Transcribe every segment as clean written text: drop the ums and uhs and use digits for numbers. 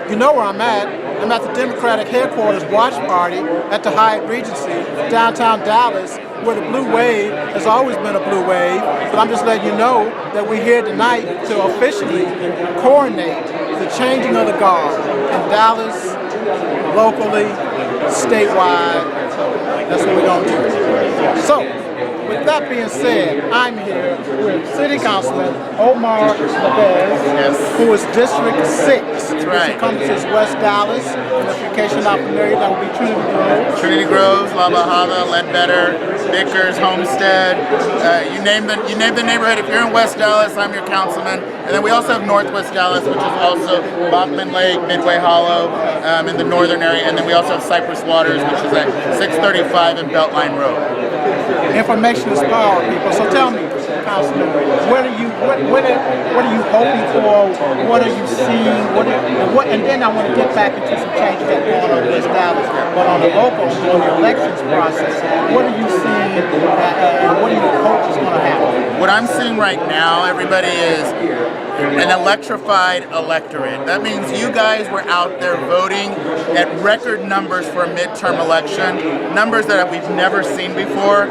You know where I'm at. I'm at the Democratic headquarters watch party at the Hyatt Regency, downtown Dallas, where the blue wave has always been a blue wave. But I'm just letting you know that we're here tonight to officially coordinate the changing of the guard in Dallas, locally, statewide. That's what we're going to do. So, with that being said, I'm here with City Councilman Omar Lopez, who is District 6, which encompasses West Dallas, and if in case you're not familiar, that would be Trinity Grove. Trinity Groves, La Bajada, Ledbetter, Vickers, Homestead, you name the neighborhood. If you're in West Dallas, I'm your councilman. And then we also have Northwest Dallas, which is also Bachman Lake, Midway Hollow, in the northern area. And then we also have Cypress Waters, which is at 635 and Beltline Road. Information is power, people. So tell me, Councilman, what are you hoping for? What are you seeing? And then I want to get back into some changes that are going on in West Dallas, but on the local, on the elections process, what are you seeing, and what do you hope is going to happen? What I'm seeing right now, everybody, is an electrified electorate. That means you guys were out there voting at record numbers for a midterm election, numbers that we've never seen before.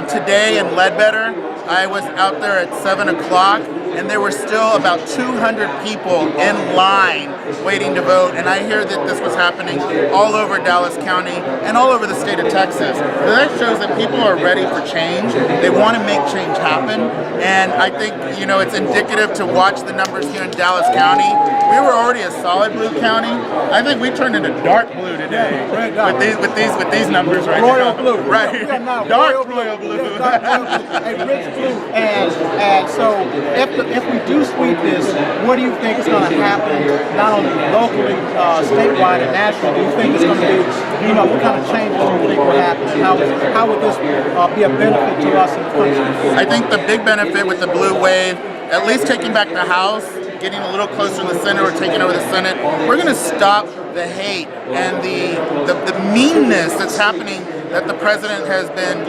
Today in Ledbetter, I was out there at 7 o'clock, and there were still about 200 people in line waiting to vote. And I hear that this was happening all over Dallas County and all over the state of Texas. So that shows that people are ready for change. They want to make change happen. And I think, you know, it's indicative to watch the numbers here in Dallas County. We were already a solid blue county. I think we turned into dark blue today with these numbers right royal now. Blue. Right. Dark royal blue. A rich blue. And so if we do sweep this, what do you think is going to happen, not only locally, statewide, and nationally? Do you think it's going to be, you know, what kind of changes do you think will happen? And how would this be a benefit to us in the country? I think the big benefit with the blue wave, at least taking back the House, getting a little closer to the Senate or taking over the Senate, we're going to stop the hate and the meanness that's happening that the president has been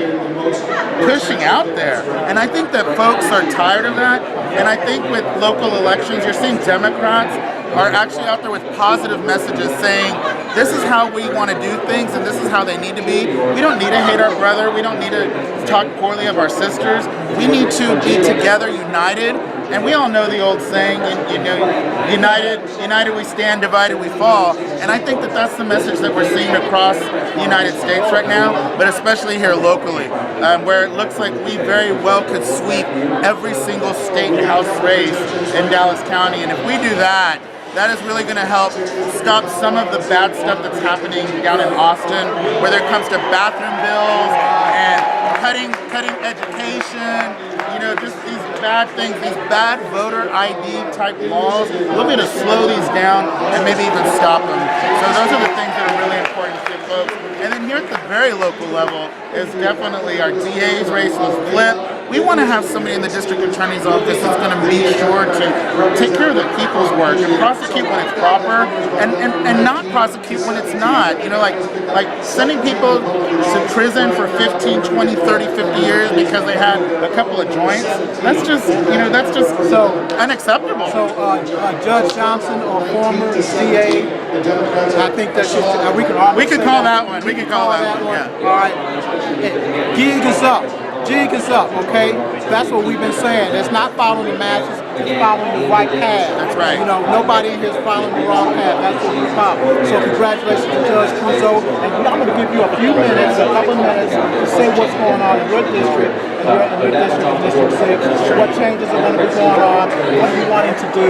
pushing out there. And I think that folks are tired of that. And I think with local elections, you're seeing Democrats are actually out there with positive messages saying, this is how we want to do things and this is how they need to be. We don't need to hate our brother. We don't need to talk poorly of our sisters. We need to be together, united. And we all know the old saying, you know, united we stand, divided we fall. And I think that that's the message that we're seeing across the United States right now, but especially here locally, where it looks like we very well could sweep every single state and House race in Dallas County. And if we do that, that is really going to help stop some of the bad stuff that's happening down in Austin, whether it comes to bathroom bills and cutting education, you know, just these bad things, these bad voter ID type laws. We'll be able to slow these down and maybe even stop them. So those are the things that are really important to folks. And then here at the very local level is definitely our DA's race was flipped. We want to have somebody in the district attorney's office that's going to be sure to take care of the people's work and prosecute when it's proper and not prosecute when it's not. You know, like sending people to prison for 15, 20, 30, 50 years because they had a couple of joints. That's just, you know, that's just so unacceptable. So Judge Johnson or former DA, I think that should, we could call that one. We could call that one. Yeah. All right. Gig is up. Jig is up, okay? That's what we've been saying. It's not following the masses, it's following the right path. That's right. You know, nobody in here is following the wrong path. That's what we're about. So congratulations to Judge Cuso. And I'm going to give you a few minutes, a couple of minutes, to say what's going on in your district, District 6, what changes are going to be going on, what are you wanting to do,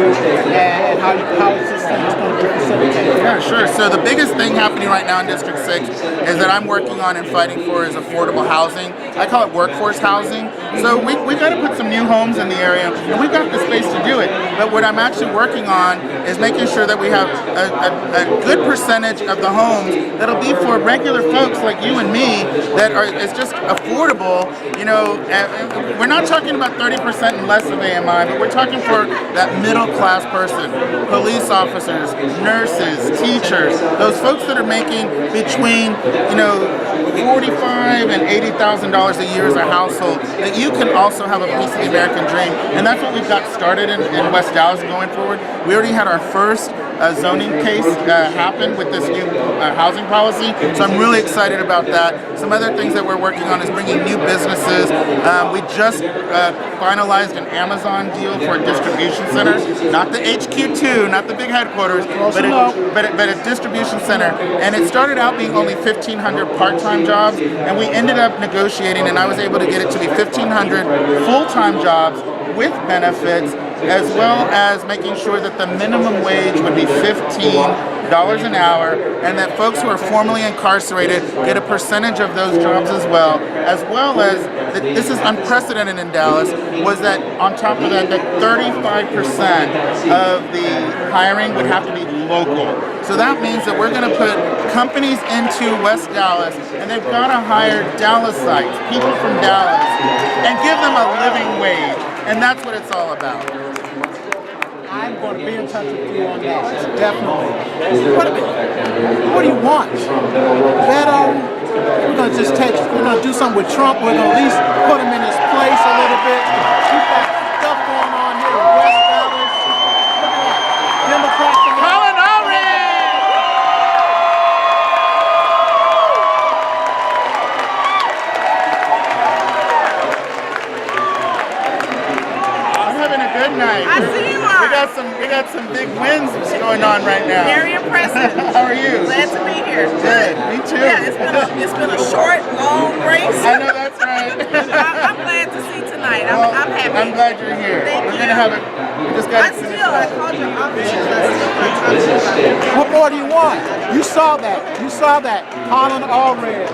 and how is this thing going to be facilitated? Yeah, sure. So the biggest thing happening right now in District 6 is that I'm working on and fighting for is affordable housing. I call it workforce housing. So we've got to put some new homes in the area, and we've got the space to do it. But what I'm actually working on is making sure that we have a good percentage of the homes that'll be for regular folks like you and me that is just affordable. You know, we're not talking about 30% and less of AMI, but we're talking for that middle class person, police officers, nurses, teachers, those folks that are making between, you know, $45,000 and $80,000 a year as a household, that you can also have a piece of the American dream. And that's what we've got started in West Dallas going forward. We already had our first zoning case happen with this new housing policy. So I'm really excited about that. Some other things that we're working on is bringing new businesses. We just finalized an Amazon deal for a distribution center, not the HQ2, not the big headquarters, but a distribution center. And it started out being only 1,500 part-time jobs, and we ended up negotiating, and I was able to get it to be 1,500 full-time jobs with benefits, as well as making sure that the minimum wage would be $15 an hour, and that folks who are formerly incarcerated get a percentage of those jobs as well as this is unprecedented in Dallas, was that on top of that 35% of the hiring would have to be local. So that means that we're going to put companies into West Dallas, and they've got to hire Dallasites, people from Dallas, and give them a living wage. And that's what it's all about. I'm going to be in touch with you on that. Definitely. What do you want? Veto? We're going to just we're going to do something with Trump. We're going to at least put him in his place a little bit. Keep that stuff going on here in West Dallas. Democrats. Colin Good night. I see you are. We got some big wins going on right now. Very impressive. How are you? Glad to be here. Good. Me too. Yeah, it's been a short, long race. I know that's right. I'm glad to see tonight. I'm happy. I'm glad you're here. We're gonna have it. We just got. I called your office. I still not talking about it. What more do you want? You saw that. You saw that. Colin Allred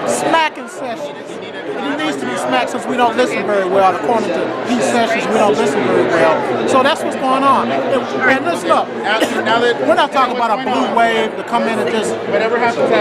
smacking Sessions. He needs to be smacked since we don't listen very well. According to Pete Sessions, we don't listen very well. So that's what's going on. And listen up. We're not talking about a blue wave to come in and just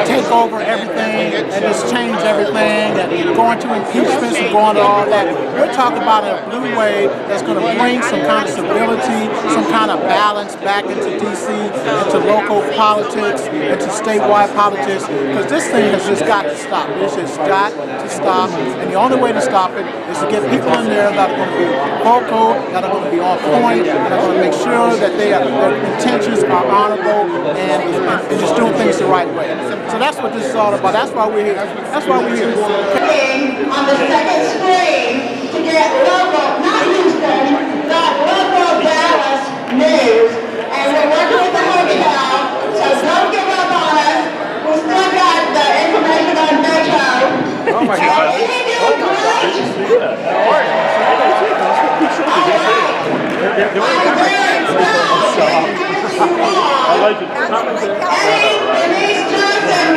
take over everything and just change everything and go into impeachments and going to all that. We're talking about a blue wave that's going to bring some kind of stability, some kind of balance back into D.C., into local politics, into statewide politics, because this thing has just got to stop. This has got to stop. And the only way to stop it is to get people in there that are going to be vocal, that are going to be on point, that are going to make sure that their intentions are honorable and just doing things the right way. So that's what this is all about. That's why we're here. That's why we're here. On the second screen to get local, not Houston, but local Dallas news. And we're working with the hotel, so don't give up on us. We still got the information on Metro. Oh my God. I like it. Denise Johnson,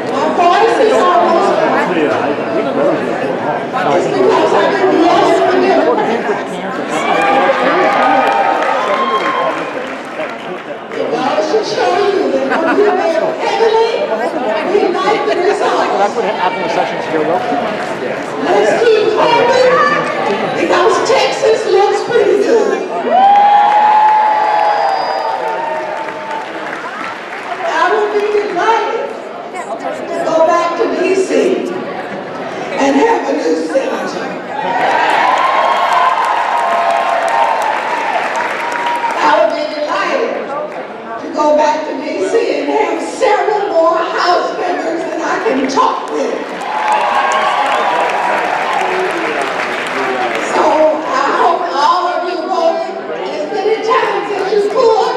my voice is almost it's because I've been yelling for Democrats. I should show you that when we were heavily, we like the results. That's what happened with Sessions here, though. Let's keep hoping because Texas looks pretty good. I will be delighted to go back to D.C. and have a new senator. I would be delighted to go back to D.C. and have several more House members that I can talk with. So I hope all of you voted as many times as you could.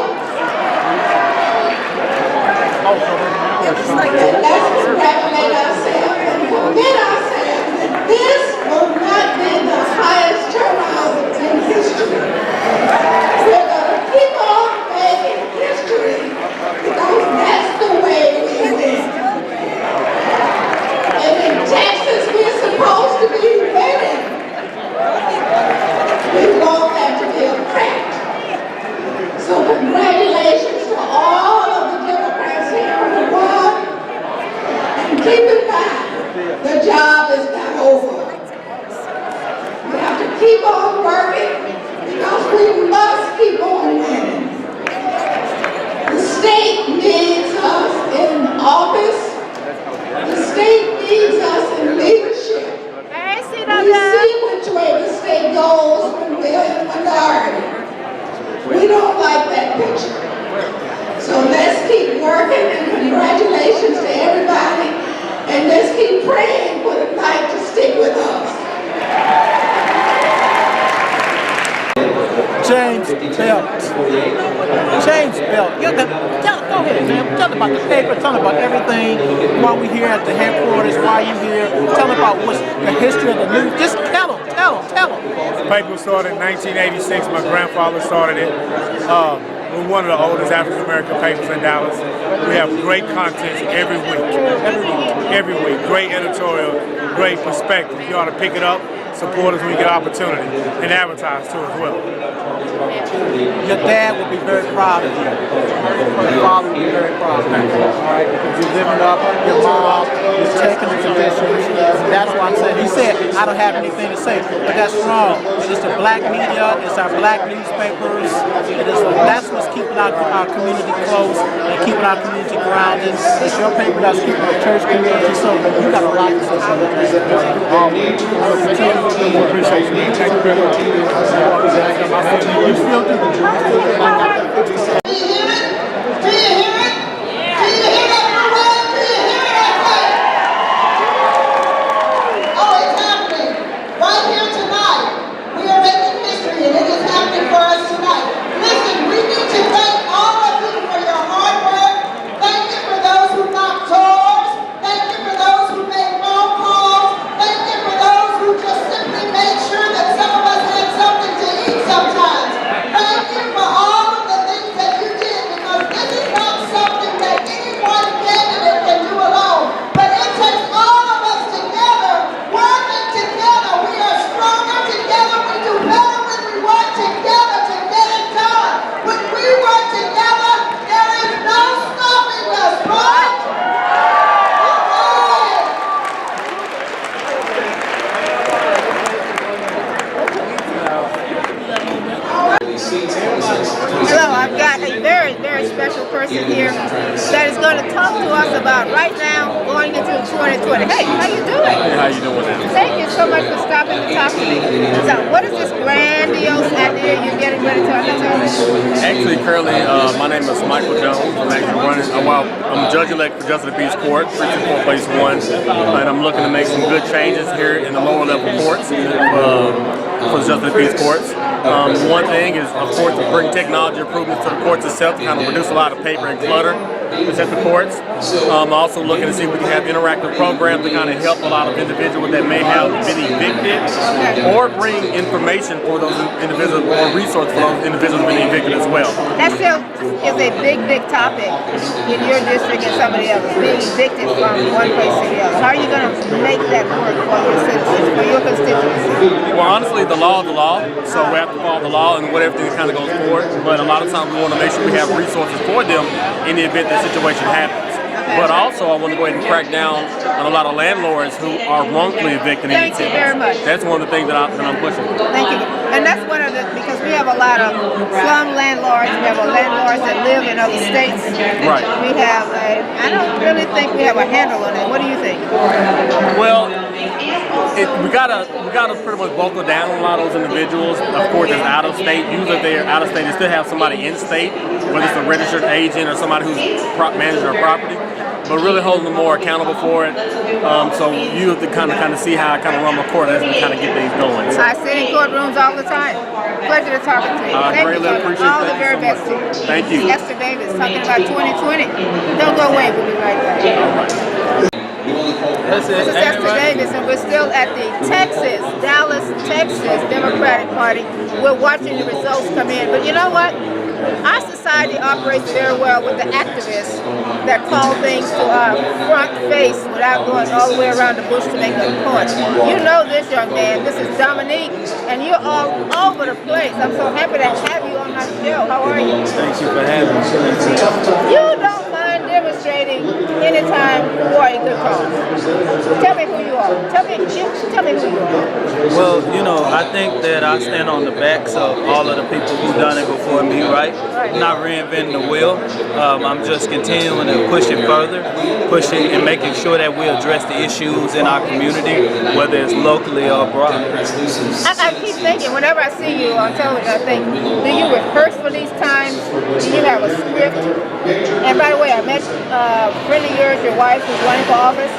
And let's congratulate ourselves and commit ourselves that this will not be the highest turnout in history. We're going to keep on making history because that's the way we win. And in Texas, we're supposed to be winning. We want that to be a fact. So congratulations to all of the Democrats here in the world. And keep in mind, the job is not over. We have to keep on working because we must keep on winning. The keep praying for the night to stick with us. James Belt. James Belt. Go ahead, man. Tell them about the paper. Tell them about everything. Why we here at the headquarters. Why you here. Tell them about what's the history of the news. Just tell them. The paper started in 1986. My grandfather started it. We're one of the oldest African American papers in Dallas. We have great content every week. Every week. Great editorial, great perspective. You ought to pick it up, support us when you get opportunity, and advertise too as well. Your dad would be very proud of you. Your father would be very proud of you. All right, because you're living up your mom, you're taking the traditions. That's why I'm saying. He said, I don't have anything to say, but that's wrong. It's the black media, it's our black newspapers. That's what's keeping our community close and keeping our community grounded. It's your paper that's keeping the church community. So you got a lot to say. Appreciate you. Thank you very much. You still do. Hello, I've got a very, very special person here that is going to talk to us about right now going into 2020. Hey, how you doing? Hey, how you doing now? Thank you so much for stopping to talk to me. So, what is this grandiose idea you're getting ready to tell us? Actually, currently, my name is Michael Jones. I'm actually running. I'm judge-elect for Justice of the Peace Court, Precinct 4, Place 1, and I'm looking to make some good changes here in the lower level courts for the Justice of the Peace courts. One thing is, of course, to bring technology improvements to the courts itself to kind of reduce a lot of paper and clutter that's at the courts. Also looking to see if we can have interactive programs to kind of help a lot of individuals that may have been evicted, or bring information for those individuals or resources for those individuals being evicted as well. That still is a big, big topic in your district and somebody else, being evicted from one place to the other. How are you going to make that work for your citizens, for your constituency? Well, honestly, the law is the law, so we have to follow the law and what everything kind of goes forward. But a lot of times we want to make sure we have resources for them in the event that situation happens. But also, I want to go ahead and crack down on a lot of landlords who are wrongfully evicted. Thank you very much. That's one of the things that I'm pushing. Thank you. And that's one of the, because we have a lot of slum landlords, we have landlords that live in other states. Right. We have I don't really think we have a handle on it. What do you think? Well, we gotta pretty much buckle down on a lot of those individuals. Of course, it's out of state. Usually, if they're out of state, they still have somebody in state, whether it's a registered agent or somebody who's managing their property. But really holding them more accountable for it. So you have to kind of see how I kind of run my court as we kind of get things going. So, I sit in courtrooms all the time. Pleasure to talking to you. Thank you. Appreciate all the very best to you. Thank you. Esther Davis talking about 2020. Don't go away. We'll be right back. This is Esther Davis, and we're still at the Dallas, Texas Democratic Party. We're watching the results come in. But you know what? Our society operates very well with the activists that call things to our front face without going all the way around the bush to make a point. You know this, young man. This is Dominique, and you're all over the place. I'm so happy to have you on my show. How are you? Thank you for having me. You don't mind demonstrating anytime for a good cause. Tell me who you are. Tell me who you are. Well, you know, I think that I stand on the backs of all of the people who've done it before me, right? Not reinventing the wheel. I'm just continuing to push it further, pushing and making sure that we address the issues in our community, whether it's locally or abroad. I keep thinking, whenever I see you on television, I think, do you rehearse for these times? Do you have a script? And by the way, I met a friend of yours, your wife, who's running for office.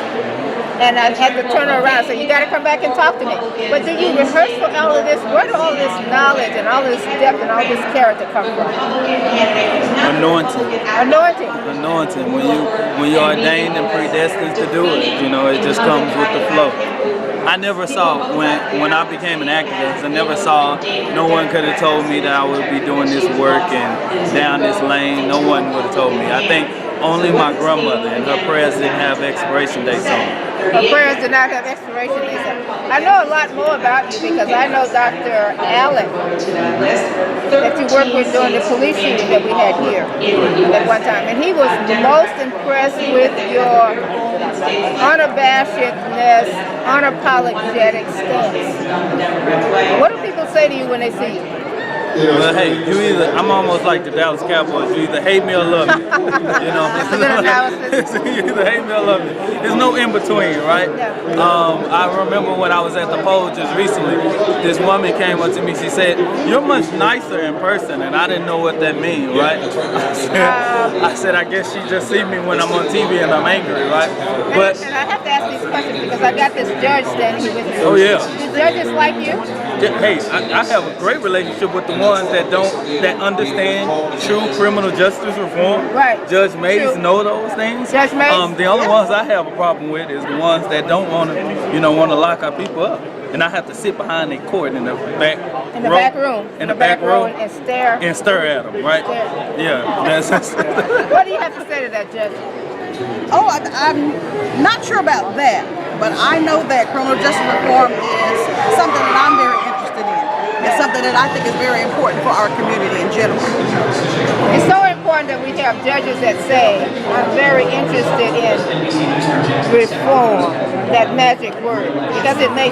And I had to turn her around and say, you got to come back and talk to me. But do you rehearse for all of this? Where do all this knowledge and all this depth and all this character come from? Anointing. Anointing. Anointing. When you're ordained and predestined to do it, you know, it just comes with the flow. I never saw, when I became an activist, I never saw, no one could have told me that I would be doing this work and down this lane. No one would have told me. I think only my grandmother, and her prayers didn't have expiration dates on them. Her prayers did not have expiration dates on them. I know a lot more about you because I know Dr. Allen that you worked with during the police shooting that we had here at one time. And he was most impressed with your unabashedness, unapologetic stance. What do people say to you when they see you? Well, hey, I'm almost like the Dallas Cowboys. You either hate me or love me. You know, you either hate me or love me. There's no in between, right? I remember when I was at the poll just recently, this woman came up to me. She said, "You're much nicer in person," and I didn't know what that means, right? I said, I guess she just sees me when I'm on TV and I'm angry, right? But and I have to ask these questions because I got this judge standing here with me. Oh yeah. Do judges like you? Hey, I have a great relationship with the ones that understand true criminal justice reform. Right. Judge Mays know those things. Judge Mays. The only ones I have a problem with is the ones that don't want to lock our people up, and I have to sit behind their court in the back. In the back room. In the back room and stare. And stare at them, right? Yeah. That's What do you have to say to that, Judge? Oh, I'm not sure about that, but I know that criminal justice reform is something that I'm very interested in. It's something that I think is very important for our community in general. It's so important that we have judges that say, I'm very interested in reform, that magic word. Does that make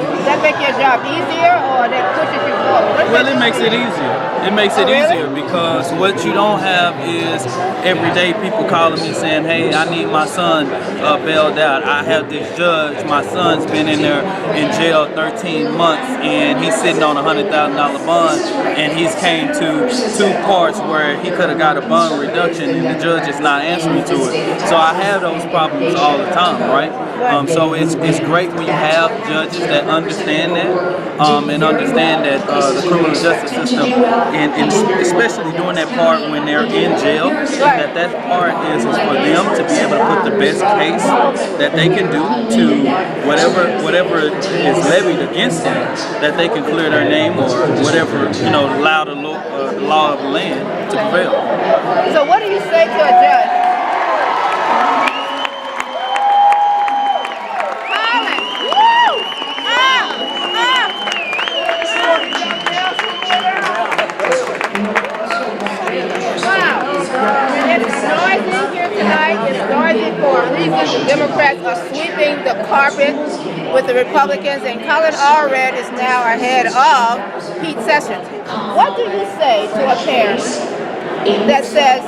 your job easier or that pushes you forward? Well, it makes it easier. It makes it easier because what you don't have is everyday people calling me saying, hey, I need my son bailed out. I have this judge, my son's been in there in jail 13 months and he's sitting on a $100,000 bond and he's came to 2 parts where he could have got a bond reduction and the judge is not answering to it. So I have those problems all the time, right? So it's great when you have judges that understand that and understand that the criminal justice system, and especially during that part when they're in jail, that part is for them to be able to put the best case that they can do to whatever is levied against them, that they can clear their name or whatever, allow the law of the land to prevail. So what do you say to a judge? For a reason, the Democrats are sweeping the carpet with the Republicans, and Colin Allred is now ahead of Pete Sessions. What do you say to a parent that says,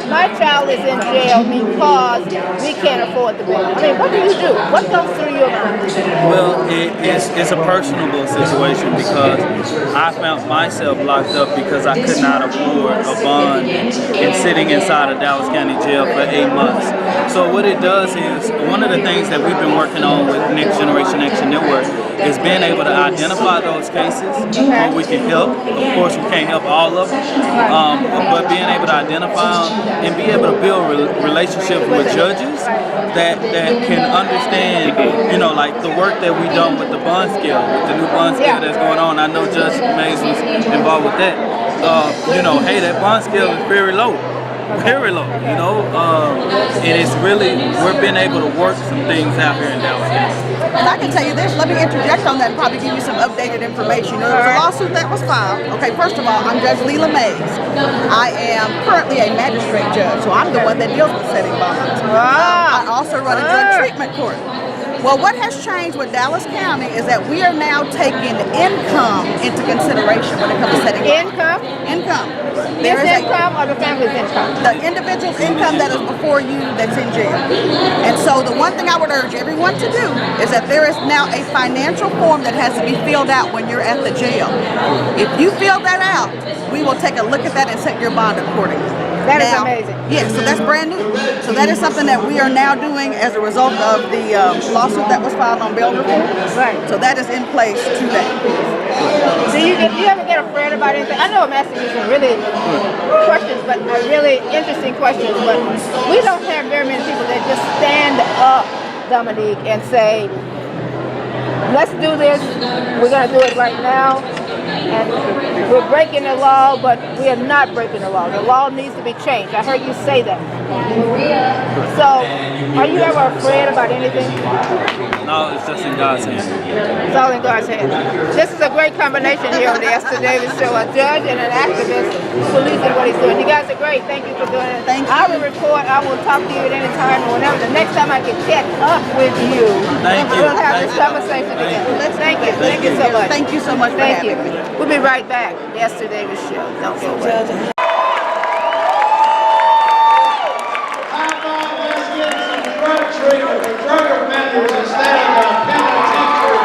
my child is in jail because we can't afford the bill? I mean, what do you do? What goes through your mind? Well, it's a personable situation because I found myself locked up because I could not afford a bond and sitting inside a Dallas County jail for 8 months. So what it does is, one of the things that we've been working on with Next Generation Action Network is being able to identify those cases where we can help. Of course, we can't help all of them, but being able to identify them and be able to build relationships with judges that can understand, like the work that we've done with the bond scale, with the new bond scale that's going on. I know Judge Mays was involved with that. Hey, that bond scale is very low. Very low, and it's really, we're being able to work some things out here in Dallas County. And I can tell you this, let me interject on that and probably give you some updated information. There was a lawsuit that was filed. Okay, first of all, I'm Judge Leela Mays. I am currently a magistrate judge, so I'm the one that deals with setting bonds. I also run a drug treatment court. Well, what has changed with Dallas County is that we are now taking income into consideration when it comes to setting bonds. Income. His income or the family's income? The individual's income that is before you that's in jail. And so the one thing I would urge everyone to do is that there is now a financial form that has to be filled out when you're at the jail. If you fill that out, we will take a look at that and set your bond accordingly. That is Now, amazing. yes, so that's brand new. So that is something that we are now doing as a result of the lawsuit that was filed on bail reform. Right. So that is in place today. Do you ever get afraid about anything? I know I'm asking you some really questions, but really interesting questions. But we don't have very many people that just stand up, Dominique, and say, let's do this. We're going to do it right now. And we're breaking the law, but we are not breaking the law. The law needs to be changed. I heard you say that. So, are you ever afraid about anything? No, it's just in God's hands. It's all in God's hands. This is a great combination here on the Esther Davis Show. A judge and an activist who believes in what he's doing. You guys are great. Thank you for doing it. Thank you. I will report. I will talk to you at any time or whenever. The next time I can catch up with you, Thank you. we'll have Thank this you. conversation again. Thank you. Thank you so much. Thank you so much for Thank you. having me. We'll be right back. The Esther Davis Show. Don't go away. Treatment for drug offenders instead of the penitentiary.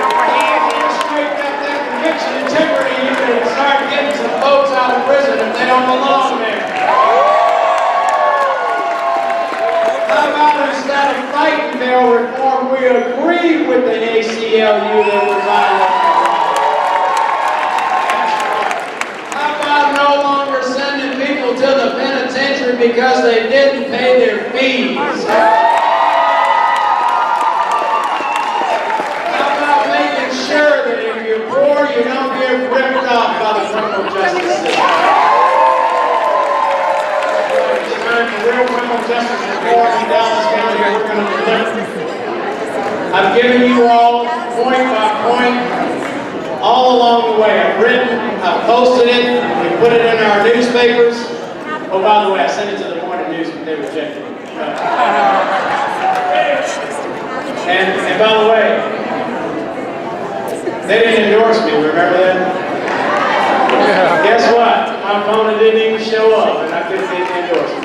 Straighten up that conviction integrity unit and start getting some folks out of prison if they don't belong there. How about instead of fighting bail reform, we agree with the ACLU that we're violating? How about no longer sending people to the penitentiary because they didn't pay their fees? How about making sure that if you're poor, you don't get ripped off by the criminal justice system? It's time for real criminal justice reform in Dallas County. We're going to deliver. I've given you all point by point all along the way. I've written, I've posted it, we put it in our newspapers. Oh, by the way, I sent it to the Morning News, but they rejected it. And by the way, they didn't endorse me, remember that? Guess what? My opponent didn't even show up, and I couldn't get the endorsement.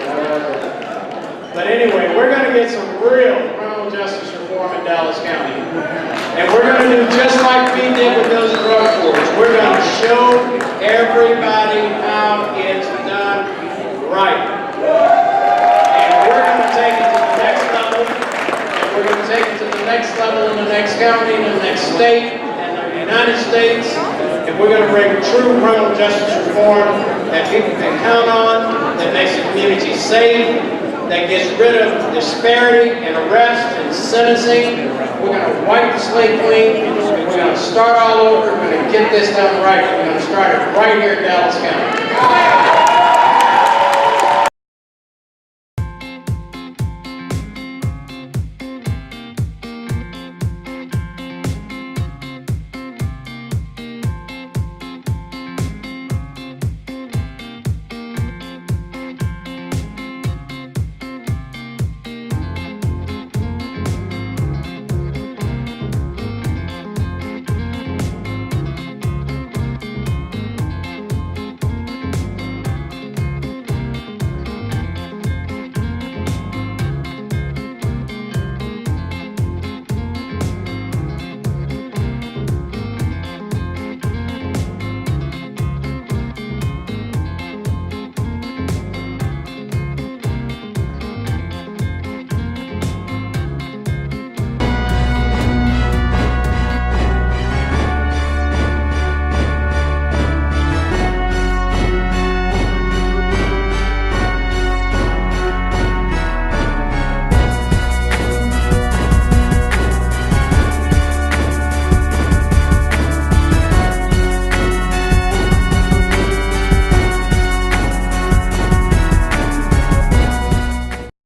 But anyway, we're going to get some real criminal justice reform in Dallas County. And we're going to do just like we did with those drug courts. We're going to show everybody how it's done right. And we're going to take it to the next level. And we're going to take it to the next level in the next county, in the next state, and the United States. And we're going to bring true criminal justice reform that people can count on, that makes the community safe, that gets rid of disparity in arrest and sentencing. We're going to wipe the slate clean. We're going to start all over. We're going to get this done right. We're going to start it right here in Dallas County.